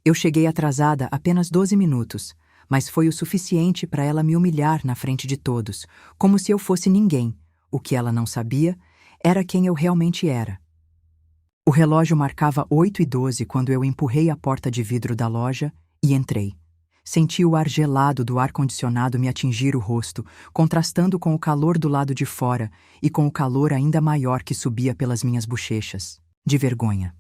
Eu cheguei atrasada apenas 12 minutos, mas foi o suficiente para ela me humilhar na frente de todos, como se eu fosse ninguém. O que ela não sabia era quem eu realmente era. O relógio marcava 8h12 quando eu empurrei a porta de vidro da loja e entrei. Senti o ar gelado do ar-condicionado me atingir o rosto, contrastando com o calor do lado de fora e com o calor ainda maior que subia pelas minhas bochechas. De vergonha.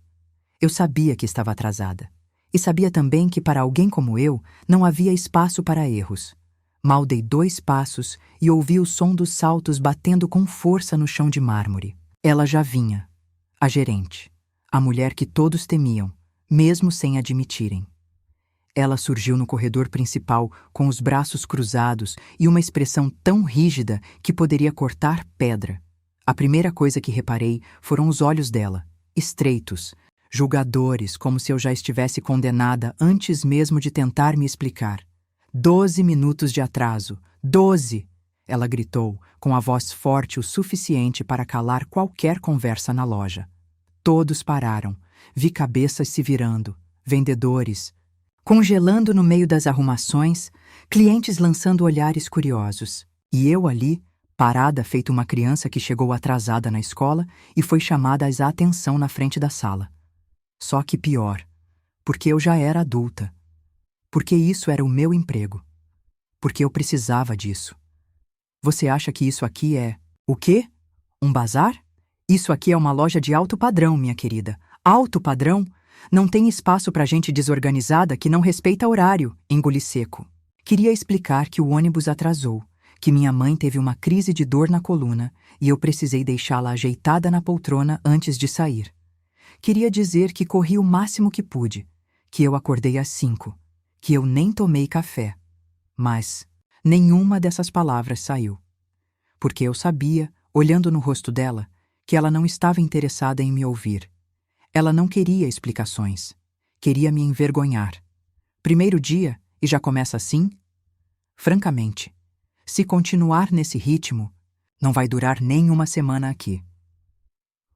Eu sabia que estava atrasada. E sabia também que para alguém como eu não havia espaço para erros. Mal dei 2 passos e ouvi o som dos saltos batendo com força no chão de mármore. Ela já vinha. A gerente. A mulher que todos temiam, mesmo sem admitirem. Ela surgiu no corredor principal com os braços cruzados e uma expressão tão rígida que poderia cortar pedra. A primeira coisa que reparei foram os olhos dela, estreitos, julgadores, como se eu já estivesse condenada antes mesmo de tentar me explicar. 12 minutos de atraso. 12! Ela gritou, com a voz forte o suficiente para calar qualquer conversa na loja. Todos pararam. Vi cabeças se virando, vendedores, congelando no meio das arrumações, clientes lançando olhares curiosos. E eu ali, parada feito uma criança que chegou atrasada na escola e foi chamada à atenção na frente da sala. Só que pior, porque eu já era adulta. Porque isso era o meu emprego. Porque eu precisava disso. Você acha que isso aqui é... o quê? Um bazar? Isso aqui é uma loja de alto padrão, minha querida. Alto padrão? Não tem espaço para gente desorganizada que não respeita horário, engoli seco. Queria explicar que o ônibus atrasou, que minha mãe teve uma crise de dor na coluna e eu precisei deixá-la ajeitada na poltrona antes de sair. Queria dizer que corri o máximo que pude, que eu acordei às 5, que eu nem tomei café. Mas nenhuma dessas palavras saiu. Porque eu sabia, olhando no rosto dela, que ela não estava interessada em me ouvir. Ela não queria explicações. Queria me envergonhar. Primeiro dia, e já começa assim? Francamente, se continuar nesse ritmo, não vai durar nem uma semana aqui.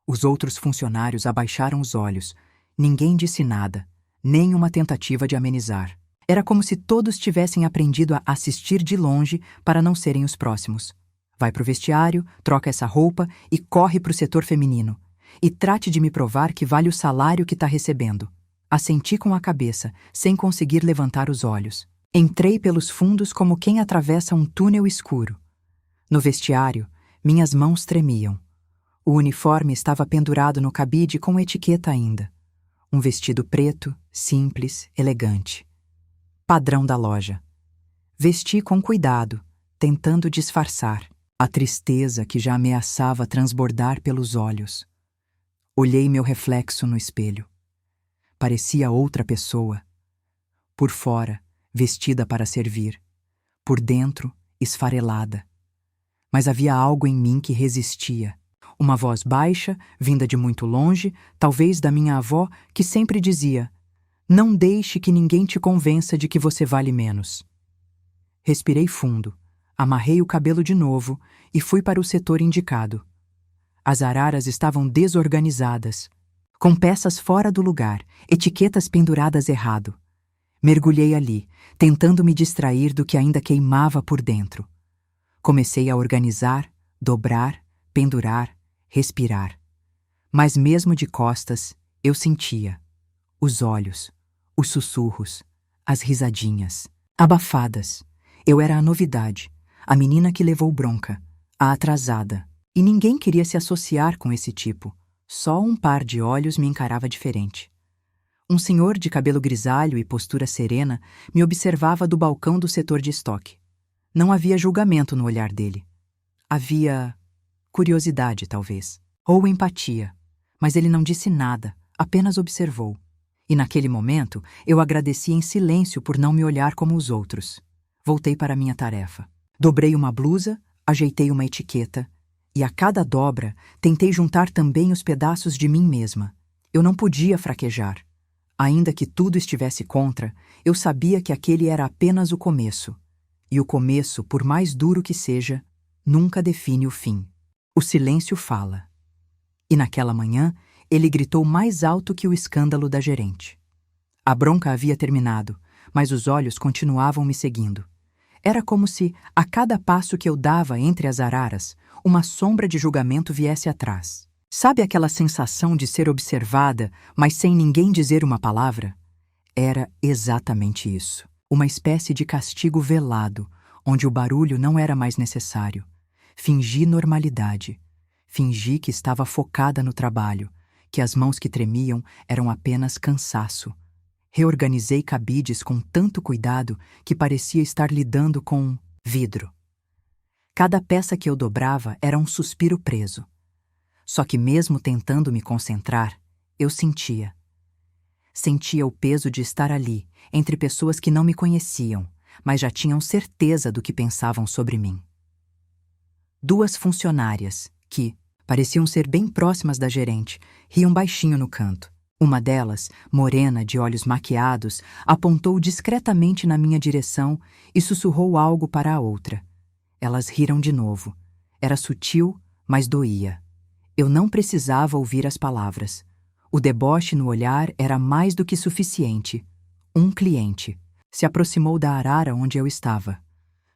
Os outros funcionários abaixaram os olhos. Ninguém disse nada, nem uma tentativa de amenizar. Era como se todos tivessem aprendido a assistir de longe para não serem os próximos. Vai pro vestiário, troca essa roupa e corre pro setor feminino. E trate de me provar que vale o salário que tá recebendo. Assenti com a cabeça, sem conseguir levantar os olhos. Entrei pelos fundos como quem atravessa um túnel escuro. No vestiário, minhas mãos tremiam. O uniforme estava pendurado no cabide com etiqueta ainda. Um vestido preto, simples, elegante. Padrão da loja. Vesti com cuidado, tentando disfarçar a tristeza que já ameaçava transbordar pelos olhos. Olhei meu reflexo no espelho. Parecia outra pessoa. Por fora, vestida para servir. Por dentro, esfarelada. Mas havia algo em mim que resistia. Uma voz baixa, vinda de muito longe, talvez da minha avó, que sempre dizia: "Não deixe que ninguém te convença de que você vale menos." Respirei fundo, amarrei o cabelo de novo e fui para o setor indicado. As araras estavam desorganizadas, com peças fora do lugar, etiquetas penduradas errado. Mergulhei ali, tentando me distrair do que ainda queimava por dentro. Comecei a organizar, dobrar, pendurar, respirar. Mas mesmo de costas, eu sentia os olhos, os sussurros, as risadinhas, abafadas. Eu era a novidade, a menina que levou bronca, a atrasada. E ninguém queria se associar com esse tipo. Só um par de olhos me encarava diferente. Um senhor de cabelo grisalho e postura serena me observava do balcão do setor de estoque. Não havia julgamento no olhar dele. Havia curiosidade, talvez, ou empatia, mas ele não disse nada, apenas observou. E naquele momento, eu agradeci em silêncio por não me olhar como os outros. Voltei para minha tarefa. Dobrei uma blusa, ajeitei uma etiqueta, e a cada dobra, tentei juntar também os pedaços de mim mesma. Eu não podia fraquejar. Ainda que tudo estivesse contra, eu sabia que aquele era apenas o começo. E o começo, por mais duro que seja, nunca define o fim. O silêncio fala. E naquela manhã, ele gritou mais alto que o escândalo da gerente. A bronca havia terminado, mas os olhos continuavam me seguindo. Era como se, a cada passo que eu dava entre as araras, uma sombra de julgamento viesse atrás. Sabe aquela sensação de ser observada, mas sem ninguém dizer uma palavra? Era exatamente isso. Uma espécie de castigo velado, onde o barulho não era mais necessário. Fingi normalidade. Fingi que estava focada no trabalho, que as mãos que tremiam eram apenas cansaço. Reorganizei cabides com tanto cuidado que parecia estar lidando com vidro. Cada peça que eu dobrava era um suspiro preso. Só que mesmo tentando me concentrar, eu sentia. Sentia o peso de estar ali, entre pessoas que não me conheciam, mas já tinham certeza do que pensavam sobre mim. 2 funcionárias, que pareciam ser bem próximas da gerente, riam baixinho no canto. Uma delas, morena, de olhos maquiados, apontou discretamente na minha direção e sussurrou algo para a outra. Elas riram de novo. Era sutil, mas doía. Eu não precisava ouvir as palavras. O deboche no olhar era mais do que suficiente. Um cliente se aproximou da arara onde eu estava.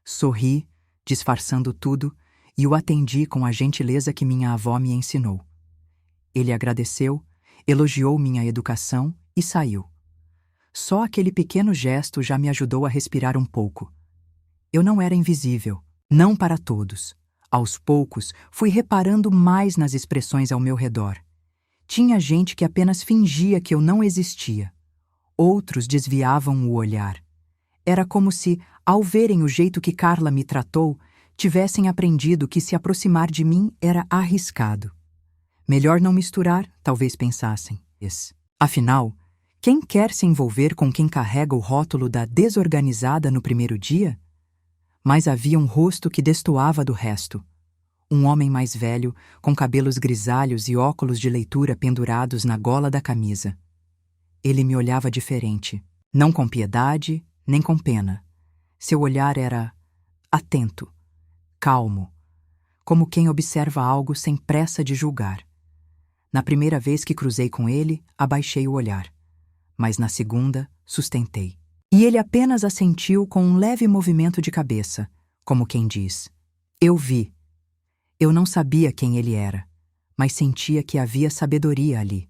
Sorri, disfarçando tudo, e o atendi com a gentileza que minha avó me ensinou. Ele agradeceu, elogiou minha educação e saiu. Só aquele pequeno gesto já me ajudou a respirar um pouco. Eu não era invisível, não para todos. Aos poucos, fui reparando mais nas expressões ao meu redor. Tinha gente que apenas fingia que eu não existia. Outros desviavam o olhar. Era como se, ao verem o jeito que Carla me tratou, tivessem aprendido que se aproximar de mim era arriscado. Melhor não misturar, talvez pensassem. Afinal, quem quer se envolver com quem carrega o rótulo da desorganizada no primeiro dia? Mas havia um rosto que destoava do resto. Um homem mais velho, com cabelos grisalhos e óculos de leitura pendurados na gola da camisa. Ele me olhava diferente, não com piedade, nem com pena. Seu olhar era atento, calmo, como quem observa algo sem pressa de julgar. Na primeira vez que cruzei com ele, abaixei o olhar. Mas na segunda, sustentei. E ele apenas assentiu com um leve movimento de cabeça, como quem diz: eu vi. Eu não sabia quem ele era, mas sentia que havia sabedoria ali.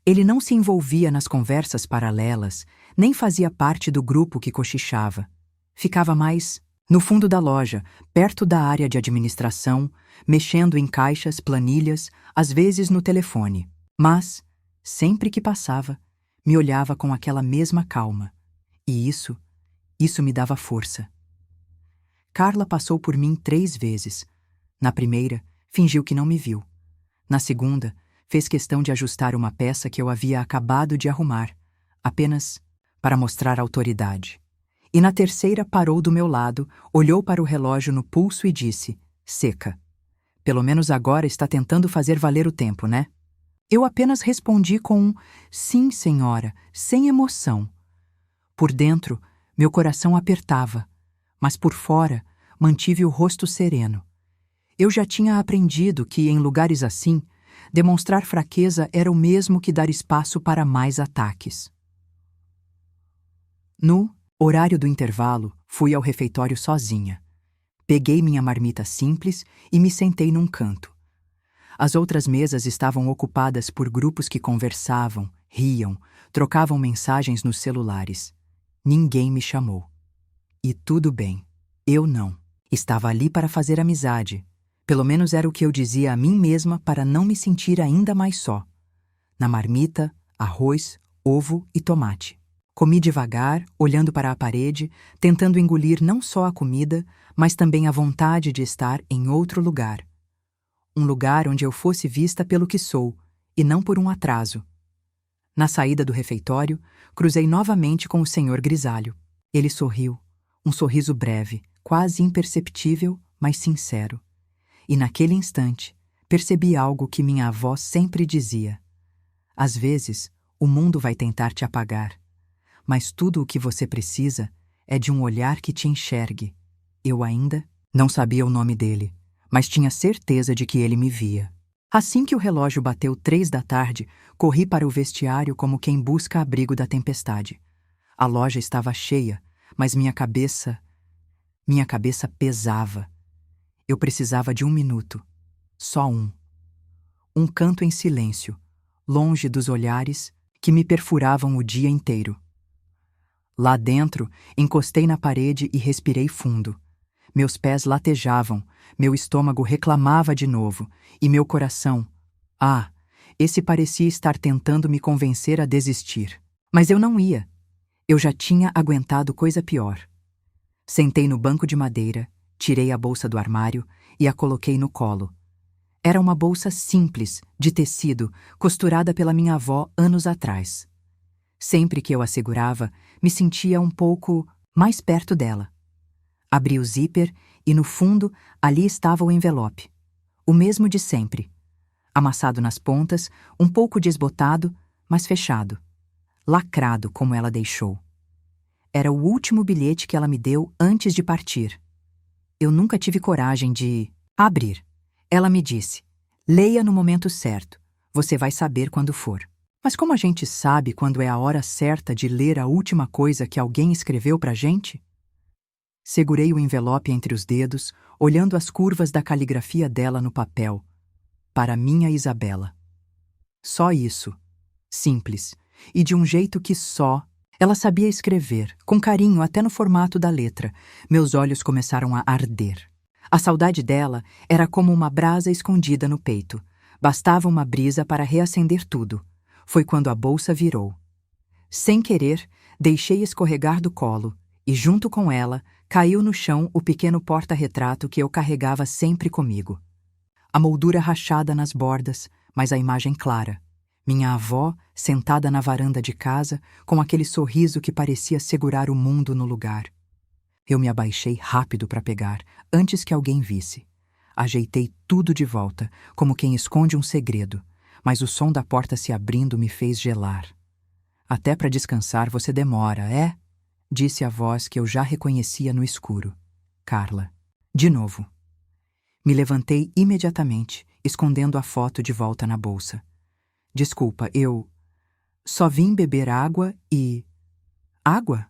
Ele não se envolvia nas conversas paralelas, nem fazia parte do grupo que cochichava. Ficava mais no fundo da loja, perto da área de administração, mexendo em caixas, planilhas, às vezes no telefone. Mas, sempre que passava, me olhava com aquela mesma calma. E isso me dava força. Carla passou por mim 3 vezes. Na primeira, fingiu que não me viu. Na segunda, fez questão de ajustar uma peça que eu havia acabado de arrumar, apenas para mostrar autoridade. E na terceira parou do meu lado, olhou para o relógio no pulso e disse: seca. Pelo menos agora está tentando fazer valer o tempo, né? Eu apenas respondi com um sim, senhora, sem emoção. Por dentro, meu coração apertava, mas por fora, mantive o rosto sereno. Eu já tinha aprendido que, em lugares assim, demonstrar fraqueza era o mesmo que dar espaço para mais ataques. No horário do intervalo, fui ao refeitório sozinha. Peguei minha marmita simples e me sentei num canto. As outras mesas estavam ocupadas por grupos que conversavam, riam, trocavam mensagens nos celulares. Ninguém me chamou. E tudo bem, eu não. Estava ali para fazer amizade. Pelo menos era o que eu dizia a mim mesma para não me sentir ainda mais só. Na marmita, arroz, ovo e tomate. Comi devagar, olhando para a parede, tentando engolir não só a comida, mas também a vontade de estar em outro lugar. Um lugar onde eu fosse vista pelo que sou, e não por um atraso. Na saída do refeitório, cruzei novamente com o senhor grisalho. Ele sorriu, um sorriso breve, quase imperceptível, mas sincero. E naquele instante, percebi algo que minha avó sempre dizia. Às vezes, o mundo vai tentar te apagar, mas tudo o que você precisa é de um olhar que te enxergue. Eu ainda não sabia o nome dele, mas tinha certeza de que ele me via. Assim que o relógio bateu 3 da tarde, corri para o vestiário como quem busca abrigo da tempestade. A loja estava cheia, mas minha cabeça pesava. Eu precisava de 1 minuto. Só um. Um canto em silêncio, longe dos olhares que me perfuravam o dia inteiro. Lá dentro, encostei na parede e respirei fundo. Meus pés latejavam, meu estômago reclamava de novo, e meu coração... esse parecia estar tentando me convencer a desistir. Mas eu não ia. Eu já tinha aguentado coisa pior. Sentei no banco de madeira, tirei a bolsa do armário e a coloquei no colo. Era uma bolsa simples, de tecido, costurada pela minha avó anos atrás. Sempre que eu a segurava, me sentia um pouco mais perto dela. Abri o zíper e, no fundo, ali estava o envelope. O mesmo de sempre. Amassado nas pontas, um pouco desbotado, mas fechado. Lacrado como ela deixou. Era o último bilhete que ela me deu antes de partir. Eu nunca tive coragem de abrir. Ela me disse: leia no momento certo. Você vai saber quando for. Mas como a gente sabe quando é a hora certa de ler a última coisa que alguém escreveu pra gente? Segurei o envelope entre os dedos, olhando as curvas da caligrafia dela no papel. Para minha Isabela. Só isso. Simples. E de um jeito que só ela sabia escrever, com carinho até no formato da letra. Meus olhos começaram a arder. A saudade dela era como uma brasa escondida no peito. Bastava uma brisa para reacender tudo. Foi quando a bolsa virou. Sem querer, deixei escorregar do colo e, junto com ela, caiu no chão o pequeno porta-retrato que eu carregava sempre comigo. A moldura rachada nas bordas, mas a imagem clara. Minha avó, sentada na varanda de casa, com aquele sorriso que parecia segurar o mundo no lugar. Eu me abaixei rápido para pegar, antes que alguém visse. Ajeitei tudo de volta, como quem esconde um segredo, mas o som da porta se abrindo me fez gelar. Até para descansar você demora, é? Disse a voz que eu já reconhecia no escuro. Carla. De novo. Me levantei imediatamente, escondendo a foto de volta na bolsa. Desculpa, eu só vim beber água e... Água?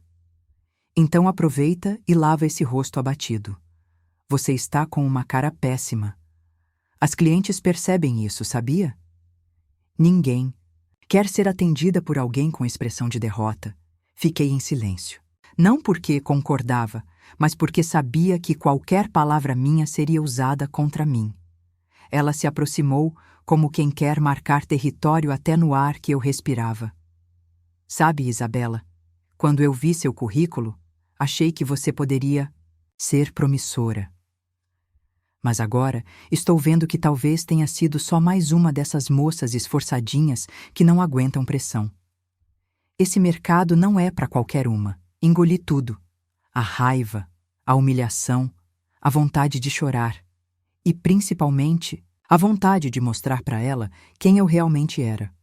Então aproveita e lava esse rosto abatido. Você está com uma cara péssima. As clientes percebem isso, sabia? Ninguém quer ser atendida por alguém com expressão de derrota. Fiquei em silêncio. Não porque concordava, mas porque sabia que qualquer palavra minha seria usada contra mim. Ela se aproximou como quem quer marcar território até no ar que eu respirava. Sabe, Isabela, quando eu vi seu currículo, achei que você poderia ser promissora. Mas agora estou vendo que talvez tenha sido só mais uma dessas moças esforçadinhas que não aguentam pressão. Esse mercado não é para qualquer uma. Engoli tudo. A raiva, a humilhação, a vontade de chorar. E, principalmente, a vontade de mostrar para ela quem eu realmente era.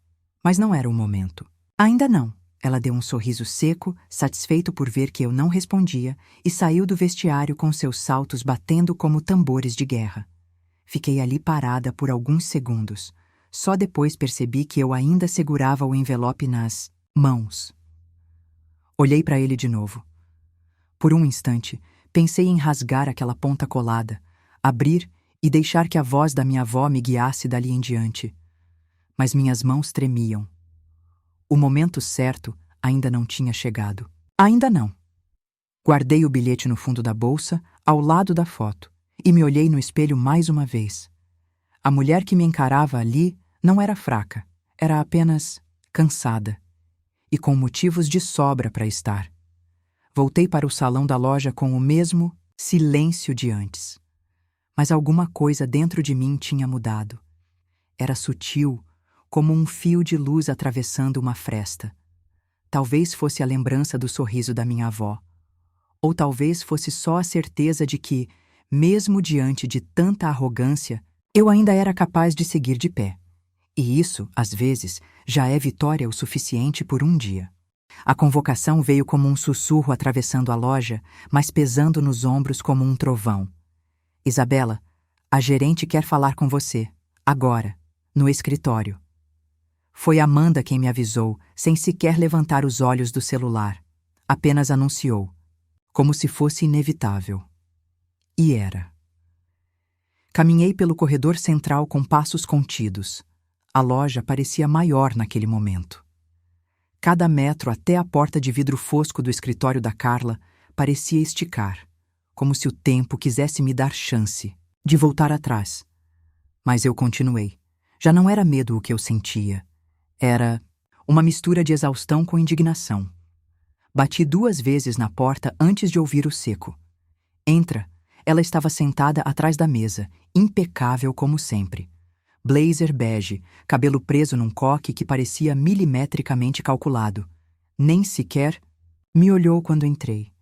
Mas não era o momento. Ainda não. Ela deu um sorriso seco, satisfeito por ver que eu não respondia, e saiu do vestiário com seus saltos batendo como tambores de guerra. Fiquei ali parada por alguns segundos. Só depois percebi que eu ainda segurava o envelope nas mãos. Olhei para ele de novo. Por um instante, pensei em rasgar aquela ponta colada, abrir e deixar que a voz da minha avó me guiasse dali em diante. Mas minhas mãos tremiam. O momento certo ainda não tinha chegado. Ainda não. Guardei o bilhete no fundo da bolsa, ao lado da foto, e me olhei no espelho mais uma vez. A mulher que me encarava ali não era fraca, era apenas cansada. E com motivos de sobra para estar. Voltei para o salão da loja com o mesmo silêncio de antes. Mas alguma coisa dentro de mim tinha mudado. Era sutil, como um fio de luz atravessando uma fresta. Talvez fosse a lembrança do sorriso da minha avó. Ou talvez fosse só a certeza de que, mesmo diante de tanta arrogância, eu ainda era capaz de seguir de pé. E isso, às vezes, já é vitória o suficiente por um dia. A convocação veio como um sussurro atravessando a loja, mas pesando nos ombros como um trovão. Isabela, a gerente quer falar com você. Agora. no escritório. Foi Amanda quem me avisou, sem sequer levantar os olhos do celular. Apenas anunciou, como se fosse inevitável. E era. Caminhei pelo corredor central com passos contidos. A loja parecia maior naquele momento. Cada metro até a porta de vidro fosco do escritório da Carla parecia esticar, como se o tempo quisesse me dar chance de voltar atrás. Mas eu continuei. Já não era medo o que eu sentia. Era uma mistura de exaustão com indignação. Bati 2 vezes na porta antes de ouvir o seco. Entra. Ela estava sentada atrás da mesa, impecável como sempre. Blazer bege, cabelo preso num coque que parecia milimetricamente calculado. Nem sequer me olhou quando entrei.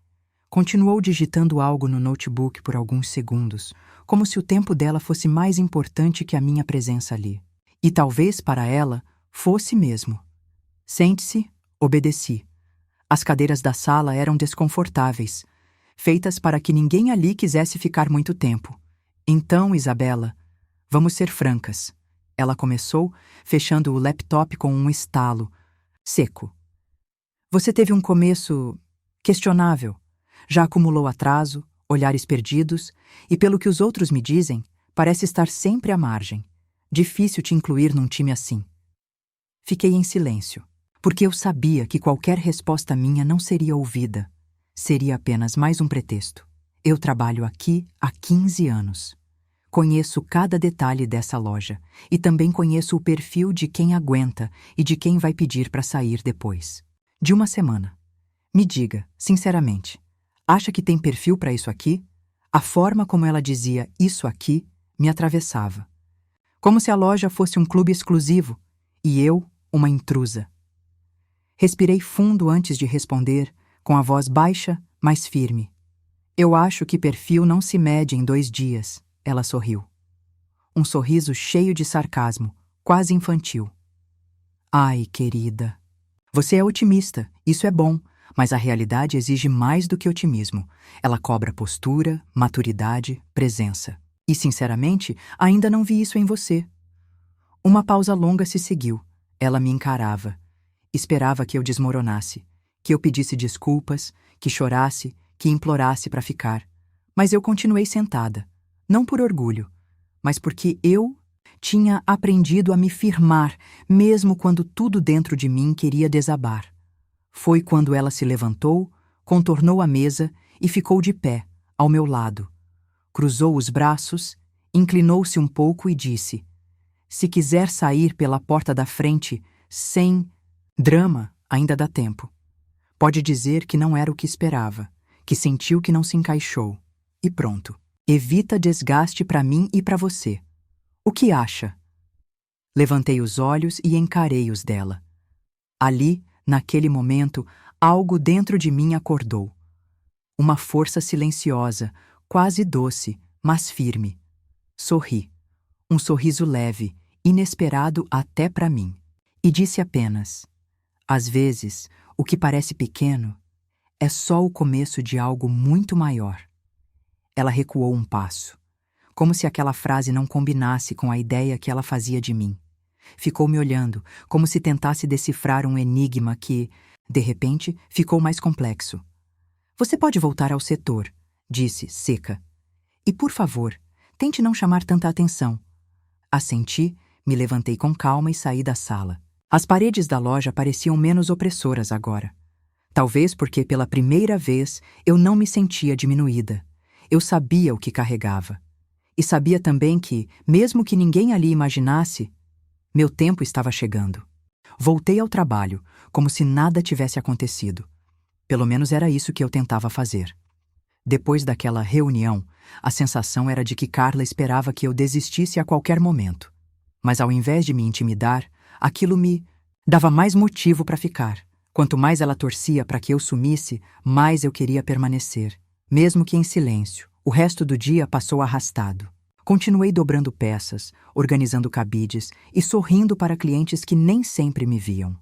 Continuou digitando algo no notebook por alguns segundos, como se o tempo dela fosse mais importante que a minha presença ali. E talvez para ela fosse mesmo. Sente-se, obedeci. As cadeiras da sala eram desconfortáveis, feitas para que ninguém ali quisesse ficar muito tempo. Então, Isabela, vamos ser francas. Ela começou, fechando o laptop com um estalo seco. Você teve um começo questionável. Já acumulou atraso, olhares perdidos, e pelo que os outros me dizem, parece estar sempre à margem. Difícil te incluir num time assim. Fiquei em silêncio, porque eu sabia que qualquer resposta minha não seria ouvida. Seria apenas mais um pretexto. Eu trabalho aqui há 15 anos. Conheço cada detalhe dessa loja e também conheço o perfil de quem aguenta e de quem vai pedir para sair depois de uma semana. Me diga, sinceramente, acha que tem perfil para isso aqui? A forma como ela dizia isso aqui me atravessava. Como se a loja fosse um clube exclusivo e eu uma intrusa. Respirei fundo antes de responder, com a voz baixa, mas firme. Eu acho que perfil não se mede em 2 dias, ela sorriu. Um sorriso cheio de sarcasmo, quase infantil. Ai, querida. Você é otimista, isso é bom, mas a realidade exige mais do que otimismo. Ela cobra postura, maturidade, presença. E, sinceramente, ainda não vi isso em você. Uma pausa longa se seguiu. Ela me encarava. Esperava que eu desmoronasse, que eu pedisse desculpas, que chorasse, que implorasse para ficar. Mas eu continuei sentada, não por orgulho, mas porque eu tinha aprendido a me firmar, mesmo quando tudo dentro de mim queria desabar. Foi quando ela se levantou, contornou a mesa e ficou de pé, ao meu lado. Cruzou os braços, inclinou-se um pouco e disse: se quiser sair pela porta da frente, sem drama, ainda dá tempo. Pode dizer que não era o que esperava, que sentiu que não se encaixou. E pronto. Evita desgaste para mim e para você. O que acha? Levantei os olhos e encarei os dela. Ali, naquele momento, algo dentro de mim acordou. Uma força silenciosa, quase doce, mas firme. Sorri. Um sorriso leve, inesperado até para mim. E disse apenas: às vezes, o que parece pequeno é só o começo de algo muito maior. Ela recuou um passo, como se aquela frase não combinasse com a ideia que ela fazia de mim. Ficou me olhando, como se tentasse decifrar um enigma que, de repente, ficou mais complexo. Você pode voltar ao setor, disse, seca. E, por favor, tente não chamar tanta atenção. Assenti, me levantei com calma e saí da sala. As paredes da loja pareciam menos opressoras agora. Talvez porque, pela primeira vez, eu não me sentia diminuída. Eu sabia o que carregava. E sabia também que, mesmo que ninguém ali imaginasse, meu tempo estava chegando. Voltei ao trabalho, como se nada tivesse acontecido. Pelo menos era isso que eu tentava fazer. Depois daquela reunião, a sensação era de que Carla esperava que eu desistisse a qualquer momento. Mas ao invés de me intimidar, aquilo me dava mais motivo para ficar. Quanto mais ela torcia para que eu sumisse, mais eu queria permanecer, mesmo que em silêncio. O resto do dia passou arrastado. Continuei dobrando peças, organizando cabides e sorrindo para clientes que nem sempre me viam.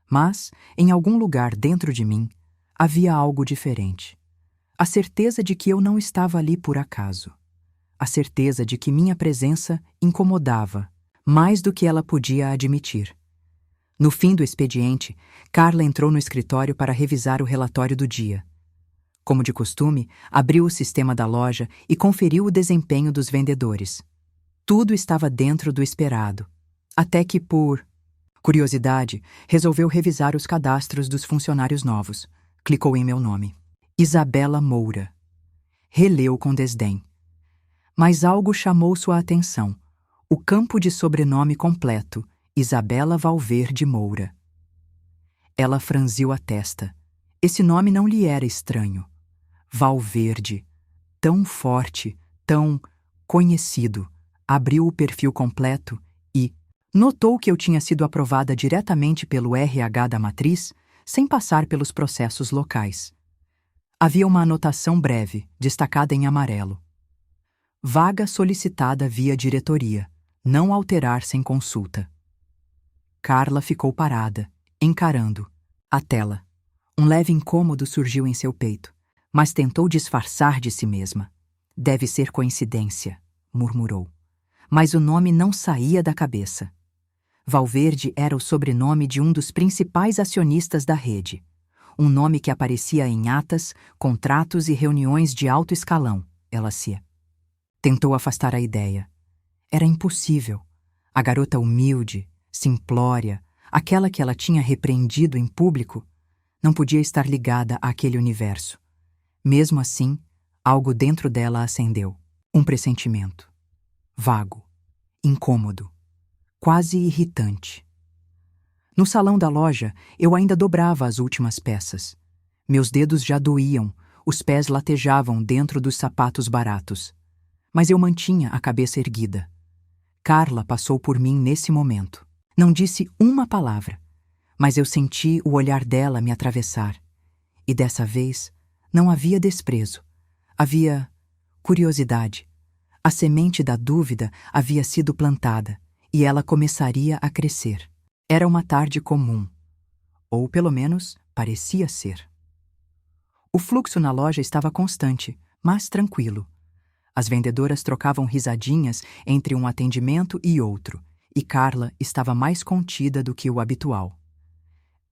Mas, em algum lugar dentro de mim, havia algo diferente. A certeza de que eu não estava ali por acaso. A certeza de que minha presença incomodava, mais do que ela podia admitir. No fim do expediente, Carla entrou no escritório para revisar o relatório do dia. Como de costume, abriu o sistema da loja e conferiu o desempenho dos vendedores. Tudo estava dentro do esperado, até que, por curiosidade, resolveu revisar os cadastros dos funcionários novos. Clicou em meu nome. Isabela Moura. Releu com desdém. Mas algo chamou sua atenção. O campo de sobrenome completo, Isabela Valverde Moura. Ela franziu a testa. Esse nome não lhe era estranho. Valverde, tão forte, tão conhecido. Abriu o perfil completo e notou que eu tinha sido aprovada diretamente pelo RH da matriz, sem passar pelos processos locais. Havia uma anotação breve, destacada em amarelo. Vaga solicitada via diretoria. Não alterar sem consulta. Carla ficou parada, encarando a tela. Um leve incômodo surgiu em seu peito, mas tentou disfarçar de si mesma. Deve ser coincidência, murmurou. Mas o nome não saía da cabeça. Valverde era o sobrenome de um dos principais acionistas da rede. Um nome que aparecia em atas, contratos e reuniões de alto escalão. Ela se tentou afastar a ideia. Era impossível. A garota humilde, simplória, aquela que ela tinha repreendido em público, não podia estar ligada àquele universo. Mesmo assim, algo dentro dela acendeu. Um pressentimento. Vago, incômodo, quase irritante. No salão da loja, eu ainda dobrava as últimas peças. Meus dedos já doíam, os pés latejavam dentro dos sapatos baratos. Mas eu mantinha a cabeça erguida. Carla passou por mim nesse momento. Não disse uma palavra, mas eu senti o olhar dela me atravessar. E dessa vez, não havia desprezo. Havia curiosidade. A semente da dúvida havia sido plantada, e ela começaria a crescer. Era uma tarde comum. Ou, pelo menos, parecia ser. O fluxo na loja estava constante, mas tranquilo. As vendedoras trocavam risadinhas entre um atendimento e outro, e Carla estava mais contida do que o habitual.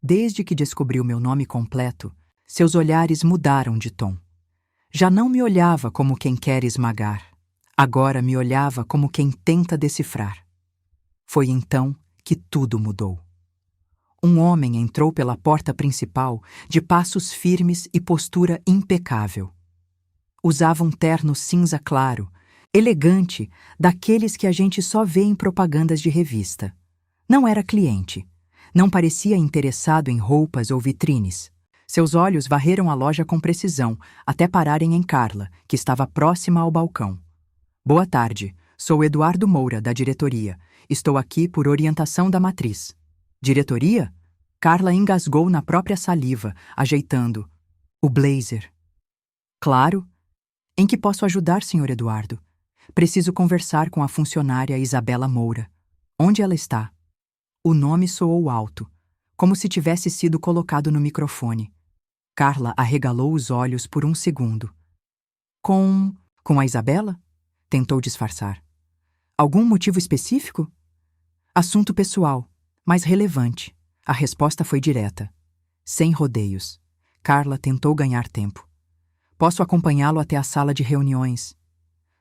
Desde que descobriu meu nome completo, seus olhares mudaram de tom. Já não me olhava como quem quer esmagar. Agora me olhava como quem tenta decifrar. Foi então que tudo mudou. Um homem entrou pela porta principal, de passos firmes e postura impecável. Usava um terno cinza claro, elegante, daqueles que a gente só vê em propagandas de revista. Não era cliente. Não parecia interessado em roupas ou vitrines. Seus olhos varreram a loja com precisão, até pararem em Carla, que estava próxima ao balcão. Boa tarde, sou Eduardo Moura, da diretoria. Estou aqui por orientação da matriz. Diretoria? Carla engasgou na própria saliva, ajeitando o blazer. Claro. Em que posso ajudar, Sr. Eduardo? Preciso conversar com a funcionária Isabela Moura. Onde ela está? O nome soou alto, como se tivesse sido colocado no microfone. Carla arregalou os olhos por um segundo. Com a Isabela? Tentou disfarçar. Algum motivo específico? Assunto pessoal, mas relevante. A resposta foi direta. Sem rodeios. Carla tentou ganhar tempo. Posso acompanhá-lo até a sala de reuniões.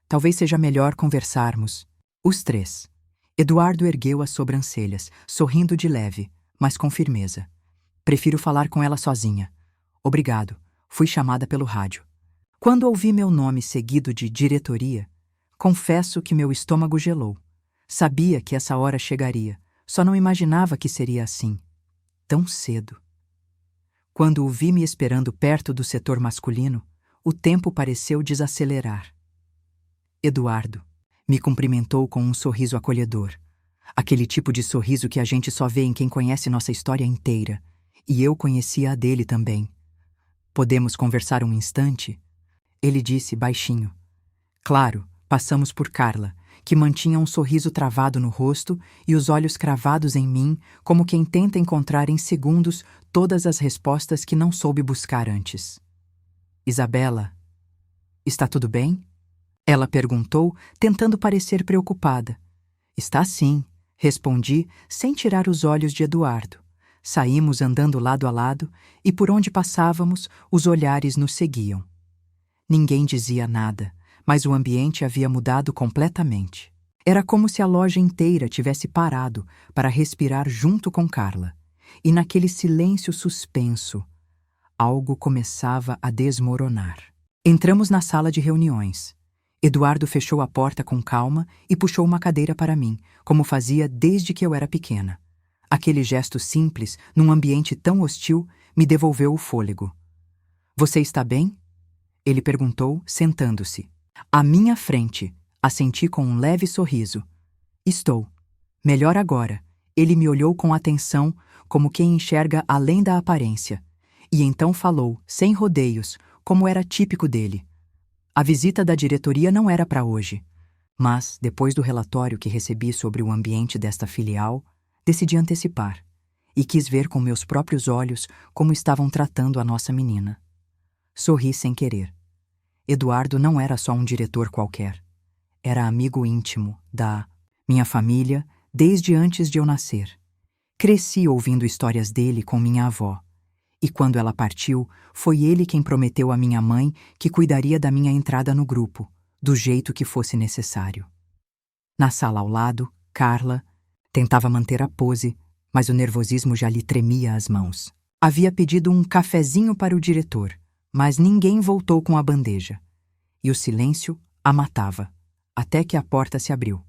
Talvez seja melhor conversarmos. Os três. Eduardo ergueu as sobrancelhas, sorrindo de leve, mas com firmeza. Prefiro falar com ela sozinha. Obrigado. Fui chamada pelo rádio. Quando ouvi meu nome seguido de diretoria, confesso que meu estômago gelou. Sabia que essa hora chegaria, só não imaginava que seria assim. Tão cedo. Quando o vi me esperando perto do setor masculino, o tempo pareceu desacelerar. Eduardo me cumprimentou com um sorriso acolhedor. Aquele tipo de sorriso que a gente só vê em quem conhece nossa história inteira. E eu conhecia a dele também. Podemos conversar um instante? Ele disse baixinho. Claro, passamos por Carla, que mantinha um sorriso travado no rosto e os olhos cravados em mim, como quem tenta encontrar em segundos todas as respostas que não soube buscar antes. Isabela, está tudo bem? Ela perguntou, tentando parecer preocupada. Está sim. Respondi, sem tirar os olhos de Eduardo. Saímos andando lado a lado e por onde passávamos, os olhares nos seguiam. Ninguém dizia nada, mas o ambiente havia mudado completamente. Era como se a loja inteira tivesse parado para respirar junto com Carla. E naquele silêncio suspenso, algo começava a desmoronar. Entramos na sala de reuniões. Eduardo fechou a porta com calma e puxou uma cadeira para mim, como fazia desde que eu era pequena. Aquele gesto simples, num ambiente tão hostil, me devolveu o fôlego. "Você está bem?" Ele perguntou, sentando-se. À minha frente, assenti com um leve sorriso. "Estou. Melhor agora." Ele me olhou com atenção, como quem enxerga além da aparência. E então falou, sem rodeios, como era típico dele. A visita da diretoria não era para hoje. Mas, depois do relatório que recebi sobre o ambiente desta filial, decidi antecipar. E quis ver com meus próprios olhos como estavam tratando a nossa menina. Sorri sem querer. Eduardo não era só um diretor qualquer. Era amigo íntimo da minha família desde antes de eu nascer. Cresci ouvindo histórias dele com minha avó. E quando ela partiu, foi ele quem prometeu à minha mãe que cuidaria da minha entrada no grupo, do jeito que fosse necessário. Na sala ao lado, Carla tentava manter a pose, mas o nervosismo já lhe tremia as mãos. Havia pedido um cafezinho para o diretor, mas ninguém voltou com a bandeja. E o silêncio a matava, até que a porta se abriu.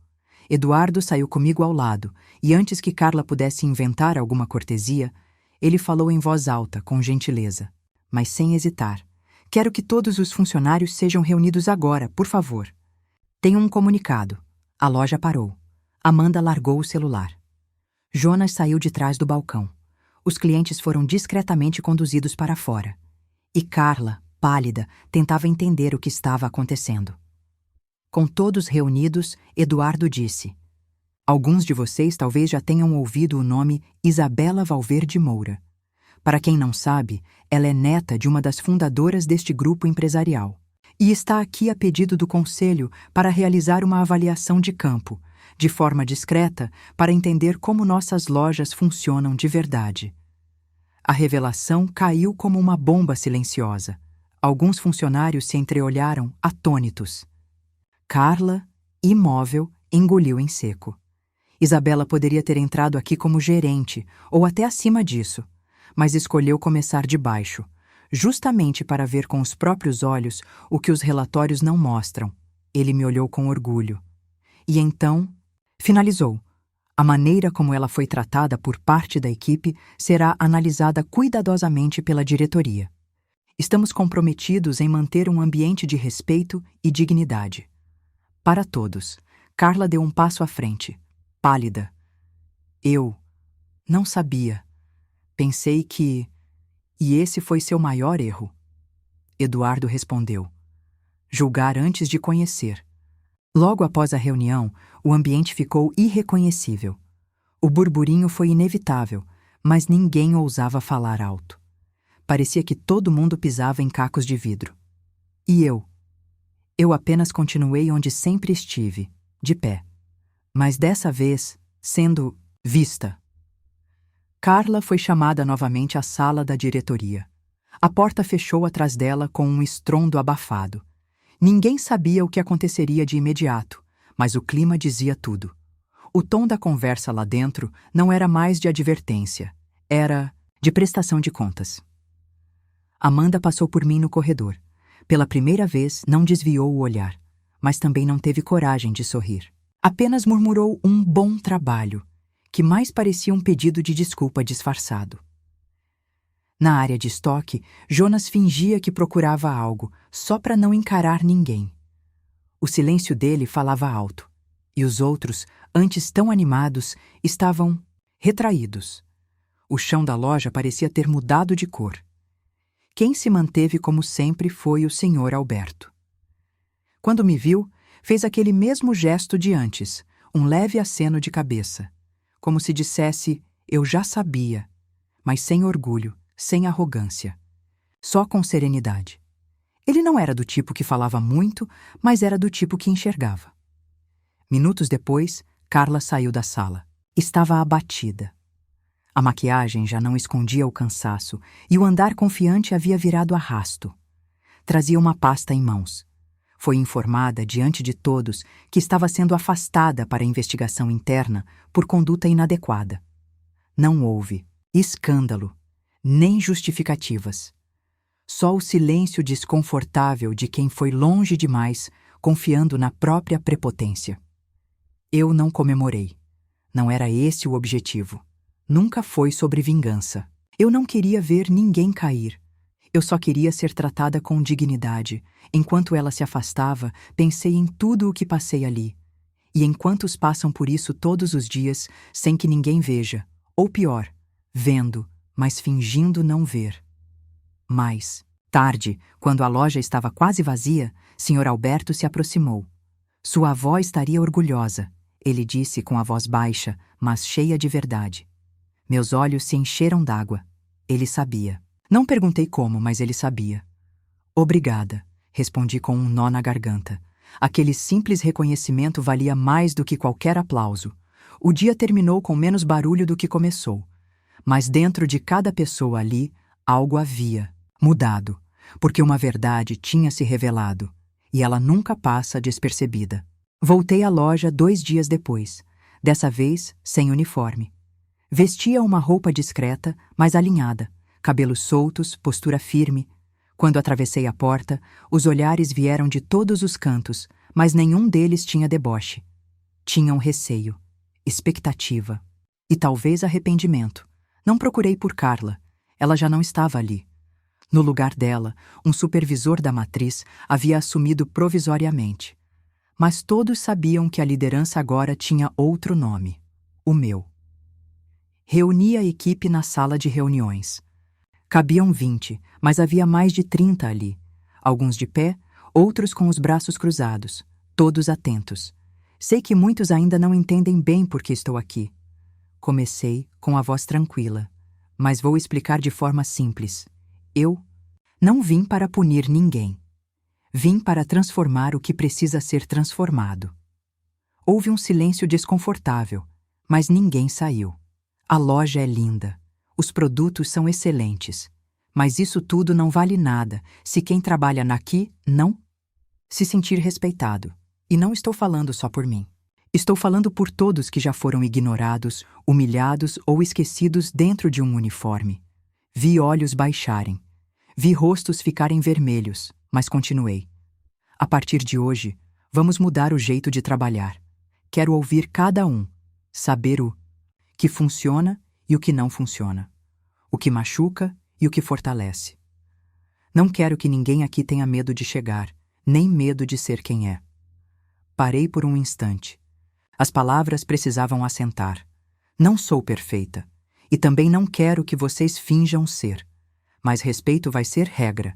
Eduardo saiu comigo ao lado, e antes que Carla pudesse inventar alguma cortesia, ele falou em voz alta, com gentileza, mas sem hesitar. "Quero que todos os funcionários sejam reunidos agora, por favor." "Tenho um comunicado." A loja parou. Amanda largou o celular. Jonas saiu de trás do balcão. Os clientes foram discretamente conduzidos para fora. E Carla, pálida, tentava entender o que estava acontecendo. Com todos reunidos, Eduardo disse: "Alguns de vocês talvez já tenham ouvido o nome Isabela Valverde Moura. Para quem não sabe, ela é neta de uma das fundadoras deste grupo empresarial. E está aqui a pedido do Conselho para realizar uma avaliação de campo, de forma discreta, para entender como nossas lojas funcionam de verdade." A revelação caiu como uma bomba silenciosa. Alguns funcionários se entreolharam, atônitos. Carla, imóvel, engoliu em seco. Isabela poderia ter entrado aqui como gerente, ou até acima disso, mas escolheu começar de baixo, justamente para ver com os próprios olhos o que os relatórios não mostram. Ele me olhou com orgulho. E então, finalizou. A maneira como ela foi tratada por parte da equipe será analisada cuidadosamente pela diretoria. Estamos comprometidos em manter um ambiente de respeito e dignidade. Para todos. Carla deu um passo à frente, pálida. "Eu não sabia. Pensei que... E esse foi seu maior erro." Eduardo respondeu: "Julgar antes de conhecer." Logo após a reunião, o ambiente ficou irreconhecível. O burburinho foi inevitável, mas ninguém ousava falar alto. Parecia que todo mundo pisava em cacos de vidro. E eu? Eu apenas continuei onde sempre estive, de pé. Mas dessa vez, sendo vista. Carla foi chamada novamente à sala da diretoria. A porta fechou atrás dela com um estrondo abafado. Ninguém sabia o que aconteceria de imediato, mas o clima dizia tudo. O tom da conversa lá dentro não era mais de advertência, era de prestação de contas. Amanda passou por mim no corredor. Pela primeira vez, não desviou o olhar, mas também não teve coragem de sorrir. Apenas murmurou um bom trabalho, que mais parecia um pedido de desculpa disfarçado. Na área de estoque, Jonas fingia que procurava algo, só para não encarar ninguém. O silêncio dele falava alto, e os outros, antes tão animados, estavam retraídos. O chão da loja parecia ter mudado de cor. Quem se manteve como sempre foi o Sr. Alberto. Quando me viu, fez aquele mesmo gesto de antes, um leve aceno de cabeça, como se dissesse: "Eu já sabia", mas sem orgulho, sem arrogância, só com serenidade. Ele não era do tipo que falava muito, mas era do tipo que enxergava. Minutos depois, Carla saiu da sala. Estava abatida. A maquiagem já não escondia o cansaço e o andar confiante havia virado arrasto. Trazia uma pasta em mãos. Foi informada diante de todos que estava sendo afastada para investigação interna por conduta inadequada. Não houve escândalo, nem justificativas. Só o silêncio desconfortável de quem foi longe demais, confiando na própria prepotência. Eu não comemorei. Não era esse o objetivo. Nunca foi sobre vingança. Eu não queria ver ninguém cair. Eu só queria ser tratada com dignidade. Enquanto ela se afastava, pensei em tudo o que passei ali. E em quantos passam por isso todos os dias, sem que ninguém veja. Ou pior, vendo, mas fingindo não ver. Mais tarde, quando a loja estava quase vazia, Sr. Alberto se aproximou. Sua avó estaria orgulhosa, ele disse com a voz baixa, mas cheia de verdade. Meus olhos se encheram d'água. Ele sabia. Não perguntei como, mas ele sabia. Obrigada, respondi com um nó na garganta. Aquele simples reconhecimento valia mais do que qualquer aplauso. O dia terminou com menos barulho do que começou. Mas dentro de cada pessoa ali, algo havia mudado, porque uma verdade tinha se revelado, e ela nunca passa despercebida. Voltei à loja 2 dias depois, dessa vez sem uniforme. Vestia uma roupa discreta, mas alinhada, cabelos soltos, postura firme. Quando atravessei a porta, os olhares vieram de todos os cantos, mas nenhum deles tinha deboche. Tinham receio, expectativa e talvez arrependimento. Não procurei por Carla, ela já não estava ali. No lugar dela, um supervisor da matriz havia assumido provisoriamente. Mas todos sabiam que a liderança agora tinha outro nome, o meu. Reuni a equipe na sala de reuniões. Cabiam 20, mas havia mais de 30 ali. Alguns de pé, outros com os braços cruzados, todos atentos. Sei que muitos ainda não entendem bem por que estou aqui. Comecei com a voz tranquila, mas vou explicar de forma simples. Eu não vim para punir ninguém. Vim para transformar o que precisa ser transformado. Houve um silêncio desconfortável, mas ninguém saiu. A loja é linda. Os produtos são excelentes. Mas isso tudo não vale nada se quem trabalha naqui não se sentir respeitado. E não estou falando só por mim. Estou falando por todos que já foram ignorados, humilhados ou esquecidos dentro de um uniforme. Vi olhos baixarem. Vi rostos ficarem vermelhos, mas continuei. A partir de hoje, vamos mudar o jeito de trabalhar. Quero ouvir cada um, saber o que funciona e o que não funciona, o que machuca e o que fortalece. Não quero que ninguém aqui tenha medo de chegar, nem medo de ser quem é. Parei por um instante. As palavras precisavam assentar. Não sou perfeita, e também não quero que vocês finjam ser. Mas respeito vai ser regra.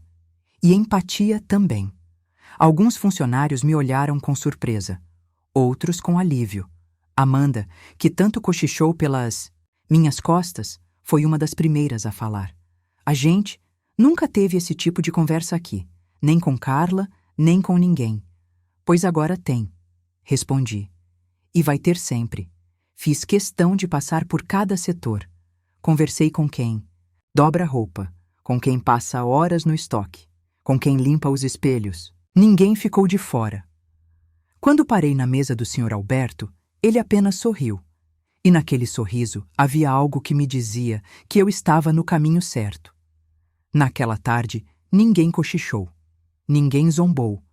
E empatia também. Alguns funcionários me olharam com surpresa, outros com alívio. Amanda, que tanto cochichou pelas minhas costas, foi uma das primeiras a falar. A gente nunca teve esse tipo de conversa aqui, nem com Carla, nem com ninguém. Pois agora tem, respondi. E vai ter sempre. Fiz questão de passar por cada setor. Conversei com quem dobra roupa, com quem passa horas no estoque, com quem limpa os espelhos. Ninguém ficou de fora. Quando parei na mesa do Sr. Alberto, ele apenas sorriu. E naquele sorriso havia algo que me dizia que eu estava no caminho certo. Naquela tarde, ninguém cochichou. Ninguém zombou.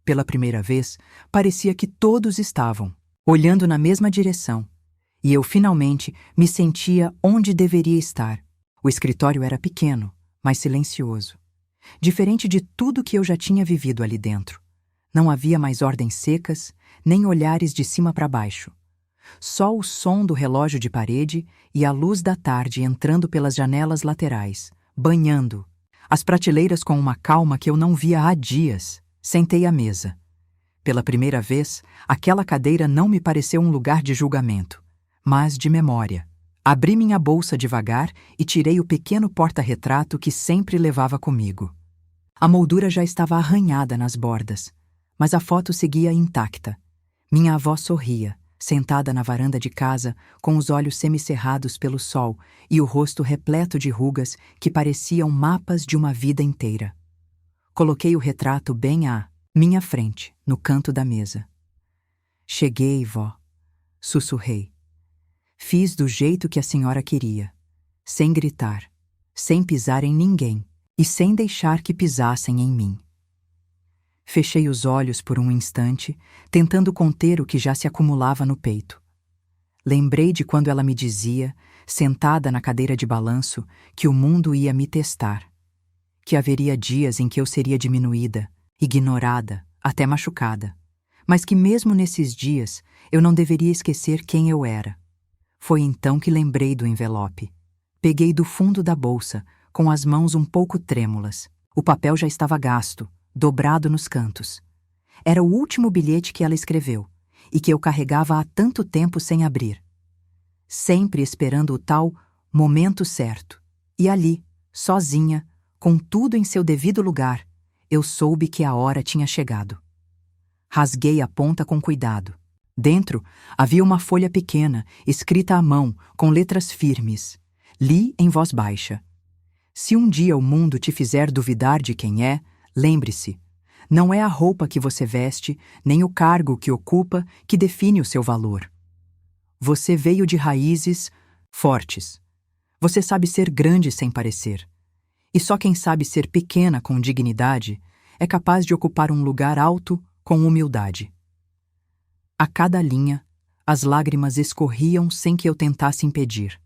Pela primeira vez, parecia que todos estavam olhando na mesma direção. E eu finalmente me sentia onde deveria estar. O escritório era pequeno, mas silencioso. Diferente de tudo que eu já tinha vivido ali dentro. Não havia mais ordens secas, nem olhares de cima para baixo. Só o som do relógio de parede e a luz da tarde entrando pelas janelas laterais, banhando as prateleiras com uma calma que eu não via há dias. Sentei à mesa. Pela primeira vez, aquela cadeira não me pareceu um lugar de julgamento, mas de memória. Abri minha bolsa devagar e tirei o pequeno porta-retrato que sempre levava comigo. A moldura já estava arranhada nas bordas, mas a foto seguia intacta. Minha avó sorria, sentada na varanda de casa, com os olhos semicerrados pelo sol e o rosto repleto de rugas que pareciam mapas de uma vida inteira. Coloquei o retrato bem à minha frente, no canto da mesa. Cheguei, vó, sussurrei. Fiz do jeito que a senhora queria, sem gritar, sem pisar em ninguém e sem deixar que pisassem em mim. Fechei os olhos por um instante, tentando conter o que já se acumulava no peito. Lembrei de quando ela me dizia, sentada na cadeira de balanço, que o mundo ia me testar, que haveria dias em que eu seria diminuída, ignorada, até machucada, mas que mesmo nesses dias eu não deveria esquecer quem eu era. Foi então que lembrei do envelope. Peguei do fundo da bolsa, com as mãos um pouco trêmulas. O papel já estava gasto, dobrado nos cantos. Era o último bilhete que ela escreveu, e que eu carregava há tanto tempo sem abrir. Sempre esperando o tal momento certo. E ali, sozinha, com tudo em seu devido lugar, eu soube que a hora tinha chegado. Rasguei a ponta com cuidado. Dentro havia uma folha pequena, escrita à mão, com letras firmes. Li em voz baixa. Se um dia o mundo te fizer duvidar de quem é, lembre-se, não é a roupa que você veste, nem o cargo que ocupa que define o seu valor. Você veio de raízes fortes. Você sabe ser grande sem parecer. E só quem sabe ser pequena com dignidade é capaz de ocupar um lugar alto com humildade. A cada linha, as lágrimas escorriam sem que eu tentasse impedir.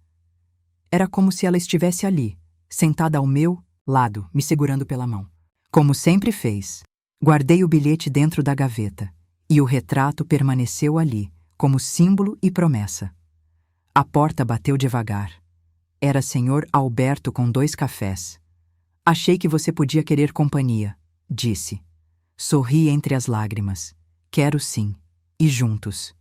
Era como se ela estivesse ali, sentada ao meu lado, me segurando pela mão. Como sempre fez, guardei o bilhete dentro da gaveta, e o retrato permaneceu ali, como símbolo e promessa. A porta bateu devagar. Era Sr. Alberto com 2 cafés. Achei que você podia querer companhia, disse. Sorri entre as lágrimas. Quero sim. E juntos,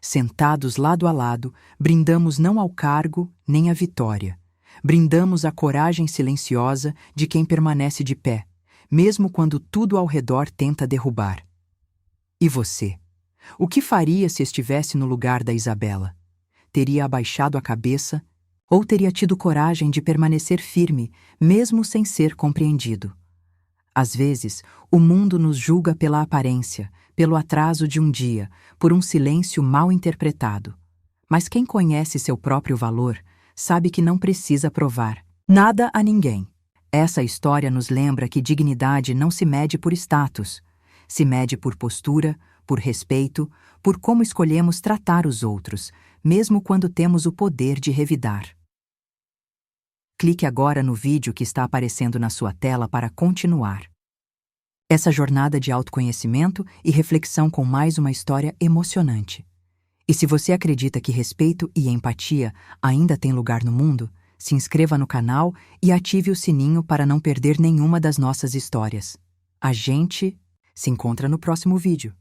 sentados lado a lado, brindamos não ao cargo nem à vitória. Brindamos à coragem silenciosa de quem permanece de pé, mesmo quando tudo ao redor tenta derrubar. E você? O que faria se estivesse no lugar da Isabela? Teria abaixado a cabeça ou teria tido coragem de permanecer firme, mesmo sem ser compreendido? Às vezes, o mundo nos julga pela aparência, pelo atraso de um dia, por um silêncio mal interpretado. Mas quem conhece seu próprio valor, sabe que não precisa provar nada a ninguém. Essa história nos lembra que dignidade não se mede por status, se mede por postura, por respeito, por como escolhemos tratar os outros, mesmo quando temos o poder de revidar. Clique agora no vídeo que está aparecendo na sua tela para continuar essa jornada de autoconhecimento e reflexão com mais uma história emocionante. E se você acredita que respeito e empatia ainda têm lugar no mundo, se inscreva no canal e ative o sininho para não perder nenhuma das nossas histórias. A gente se encontra no próximo vídeo.